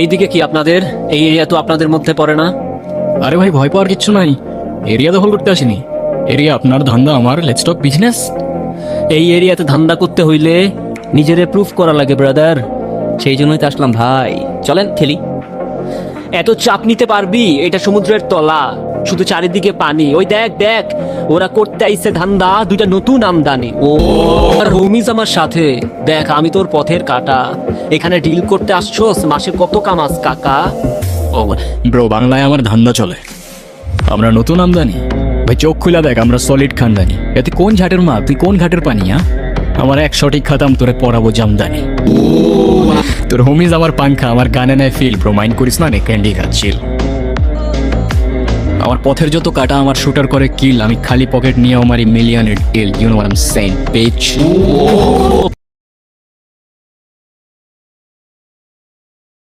এইদিকে কি আপনাদের? এই এরিয়া তো আপনাদের মধ্যে পড়ে না। আরে ভাই, ভয় পাওয়ার কিচ্ছু নাই। এরিয়া দখল করতে আসিনি। এরিয়া আপনার, ধান্দা আমার। Let's talk business. এই এরিয়াতে ধান্দা করতে হইলে নিজেরে প্রুফ করা লাগে ব্রাদার। সেই জন্যই তো আসলাম ভাই, চলেন খেলি। এত চাপ নিতে পারবি? এটা সমুদ্রের তলা, শুধু চারিদিকে পানি। ওই দেখ দেখ, ওরা করতে আইছে ধান্দা, দুইটা নতুন আমদানি। ও আর রমিজ আমার সাথে। দেখ, আমি তোর পথের কাটা। এখানে ডিল করতে আসছোস, মাসে কত কামাস কাকা? ও ব্রো, বাংলায় আমার ধান্দা চলে। আমরা নতুন আমদানি। ভাই চোখ খুলে দেখ, আমরা সলিড খানদানি। এতে কোন ঘাটের মা, তুই কোন ঘাটের পানি? আমার এক সঠিক খাতাম, তোরে পড়াবো জামদানি। তোর হোমিজ আমার পাংখা, আমার গানে নেয় ফিল। ব্রো মাইন্ড করিস না, নে ক্যান্ডি খাচ্ছিল। আমার পথের যত কাটা আমার শুটার করে কিল। আমি খালি পকেট নিয়ে আমারই মিলিয়নের deal. You know what I am saying, beach.